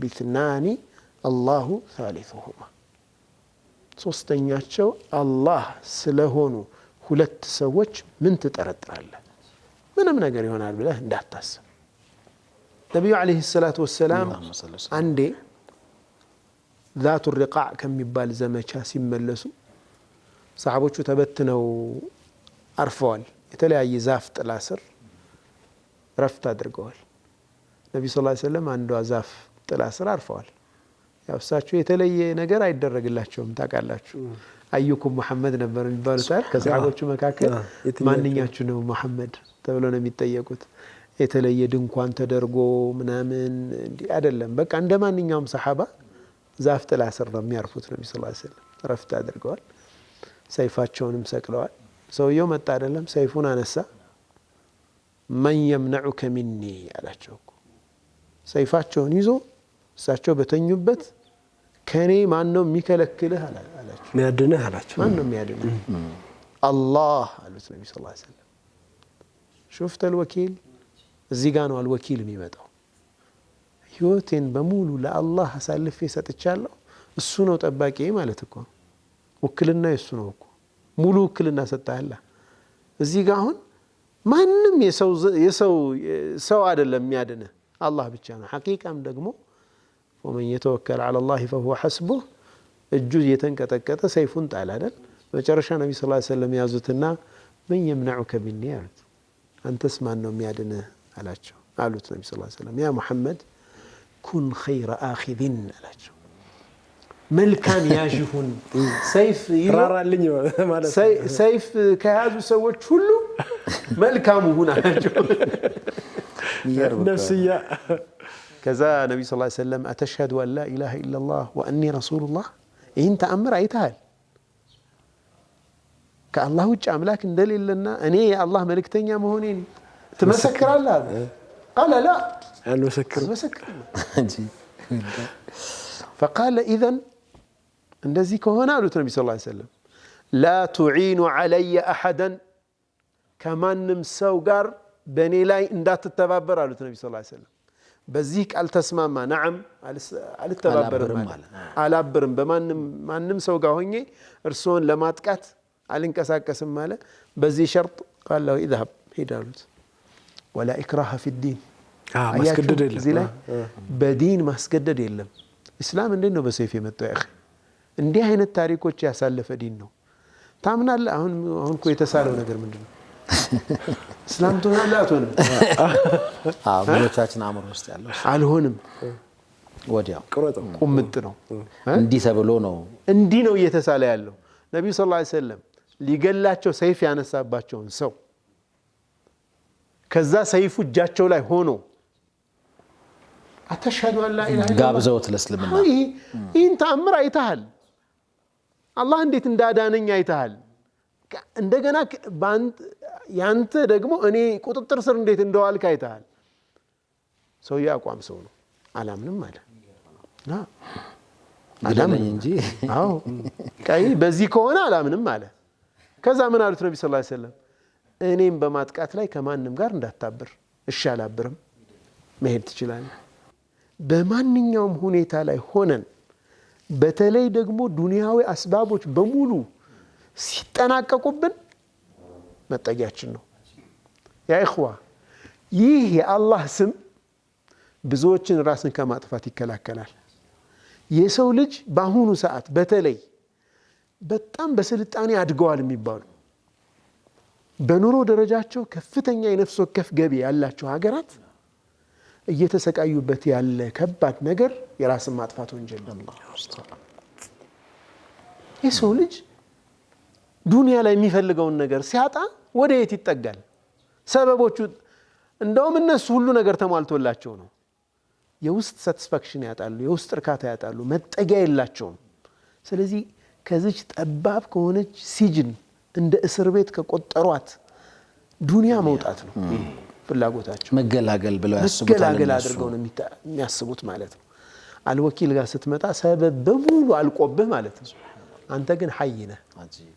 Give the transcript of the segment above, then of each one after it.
بإثنان الله ثالثهما ሶስተኛቸው አላህ ስለሆኑ ሁለት ሰዎች ምን ትጠረጥራለህ ምንም ነገር ይሆናል ብለህ እንዳታስብ ነብዩ አለይሂ ሰላቱ ወሰለም አንዴ ذات الرقاع ከሚባል ዘመቻ ሲመለሱ ሰሃቦቹ ተበትነው አርፈዋል የተለያየ ዛፍ ጥላ ስር ረፍት አድርገዋል ነብዩ ሰለላሁ ዐለይሂ ወሰለም አንዷ ዛፍ ጥላ ስር አርፈዋል ያው እሳቸው የተለየ ነገር አይደረግላቸውም ታውቃላችሁ አዩኩም መሐመድ ነበር የሚባሉት አይደል ከሰሃቦቹ መካከል ማንኛችሁ ነው መሐመድ ተብሎ ነው የሚጠየቁት የተለየ ድንኳን ተደርጎ ምናምን እንዴ አይደለም በቃ እንደማንኛውም ሰሃባ ዛፍ ጥላ ስር ነው የሚያርፉት ነብዩ ሰለላሁ ዐለይሂ ወሰለም ረፍት አድርገዋል ሰይፋቸውንም ሰቅለዋል ሰውየው መጣ አይደለም ሰይፉን አነሳ من يمنعك مني አላቸው ሰይፋቸውን ይዞ እሳቸው በተኙበት ከኔ ማን ነው የሚከለክልህ አላቸው የሚያድንህ አላቸው ማን ነው የሚያድንህ አላህ አሉት ነብዩ ሰለላሁ ዐለይሂ ወሰለም شفت الوكيل እዚህ ጋር ነው አልወኪል የሚመጣው ህይወቴን በሙሉ ለአላህ አሳልፌ ሰጥቻለሁ እሱ ነው ጠባቂ ማለት እኮ ወክልና እሱ ነው እኮ ሙሉ ወክልና ሰጣለ እዚህ ጋር አሁን ማንንም የሰው አይደለም የሚያድንህ አላህ ብቻ ነው ሐቂቃም ደግሞ ومن يتوكل على الله فهو حسبه እጁ የተንቀጠቀጠ ሰይፉን ጣል አይደል መጨረሻ ነብዩ ሰለላሁ ዐለይሂ ወሰለም ያዙትና من يمنعك مني አሉት አንተስ ማን ነው የሚያድንህ አላቸው አሉት ነብዩ ሰለላሁ ዐለይሂ ወሰለም ያ መሐመድ ኩን ኸይረ አኺዚን አላቸው መልካም ያዥሁን ሰይፍ ይራራልኝ ማለት ሰይፍ ከያዙ ሰዎች ሁሉ መልካም ሁን አላቸው ነፍስያ ከዛ ነብዩ ሰለላሁ ዐለይሂ ወሰለም አተሽሀዱ አን ላ ኢላሃ ኢላላህ ወአኒ ረሱሉላህ ይህን ተአምር አይተሃል ከአላህ ውጭ አምላክ እንደሌለና እኔ የአላህ መልእክተኛ መሆኔን ትመሰክራለህ قال لا አልመሰክርም فقال اذا እንደዚህ ከሆነ አሉት ነብዩ ሰለላሁ ዐለይሂ ወሰለም لا تعين علي احدا ከማንም ሰው ጋር በእኔ ላይ እንዳትተባበር አሉት ነብዩ ሰለላሁ ዐለይሂ ወሰለም በዚህ ቃል ተስማማ ነዓም አልተባበርም አላብርም በማንም ሰው ጋር ሆኜ እርሶን ለማጥቃት አልንቀሳቀስም ማለት በዚህ ሸርጥ قال له اذهب ሄዳሉት ولا اكراه في الدين ማስገደድ የለም እዚህ ላይ በዲን ማስገደድ የለም እስላም እንዴት ነው በሰይፍ የመጣው ያኺ እንዲህ አይነት ታሪኮች ያሳለፈ ዲን ነው ታምናለህ አሁን እኮ የተሳለው ነገር ምንድነው እስላም ተናለ አትሆንም ብዙዎቻችን አእምሮ ውስጥ ያለው አልሆንም ወዲያው ቁምጥ ነው እንዲህ ተብሎ ነው እንዲህ ነው እየተሳለ ያለው ነብዩ ሰለላሁ ዐለይሂ ወሰለም ሊገላቸው ሰይፍ ያነሳባቸውን ሰው ከዛ ሰይፉ እጃቸው ላይ ሆኖ አተሽሀዱ አን ላ ኢላሃ ኢላላህ ጋብዘውት ለእስልምና ይህን ተአምር አይተሃል አላህ እንዴት እንዳዳነኝ አይተሃል እንደገና ያንተ ደግሞ እኔ ቁጥጥር ስር እንዴት እንደዋልክ አይተሃል ሰው ያቋም ሰው ነው አላምንም አለ አላምንም እንጂ አዎ ቀይ በዚህ ከሆነ አላምንም አለ ከዛ ምን አሉት ነብዩ ሰለላሁ ዐለይሂ ወሰለም እኔም በማጥቃት ላይ ከማንም ጋር እንዳታብር እሻላብርም መሄድ ትችላለህ በማንኛውም ሁኔታ ላይ ሆነን በተለይ ደግሞ ዱንያዊ አስባቦች በሙሉ ሲጠናቀቁብን መጠጊያችን ነው ያ ኢኽዋ ይህ የአላህ ስም ብዙዎችን ራስን ከማጥፋት ይከላከላል የሰው ልጅ በአሁኑ ሰዓት በተለይ በጣም በስልጣኔ አድገዋል የሚባሉ በኑሮ ደረጃቸው ከፍተኛ የነፍስ ወከፍ ገቢ ያላቸው ሀገራት እየተሰቃዩበት ያለ ከባድ ነገር የራስን ማጥፋት ወንጀል ነው የሰው ልጅ ዱንያ ላይ የሚፈልገውን ነገር ሲያጣ ወደ የት ይጠጋል ሰበቦቹ እንደውም እነሱ ሁሉ ነገር ተሟልቶላቸው ነው የውስጥ ሳቲስፋክሽን ያጣሉ የውስጥ እርካታ ያጣሉ መጠጊያ የላቸውም ስለዚህ ከዚች ጠባብ ከሆነች ሲጅን እንደ እስር ቤት ከቆጠሯት ዱንያ መውጣት ነው ፍላጎታቸው መገላገል ብለው ያስቡታል መገላገል አድርገው ነው የሚያስቡት ማለት ነው አልወኪል ጋር ስትመጣ ሰበብ በሙሉ አልቆብህ ማለት ነው አንተ ግን ሐይ ነህ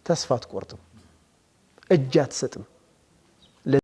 ተስፋ አትቆርጥም እጅ አትሰጥም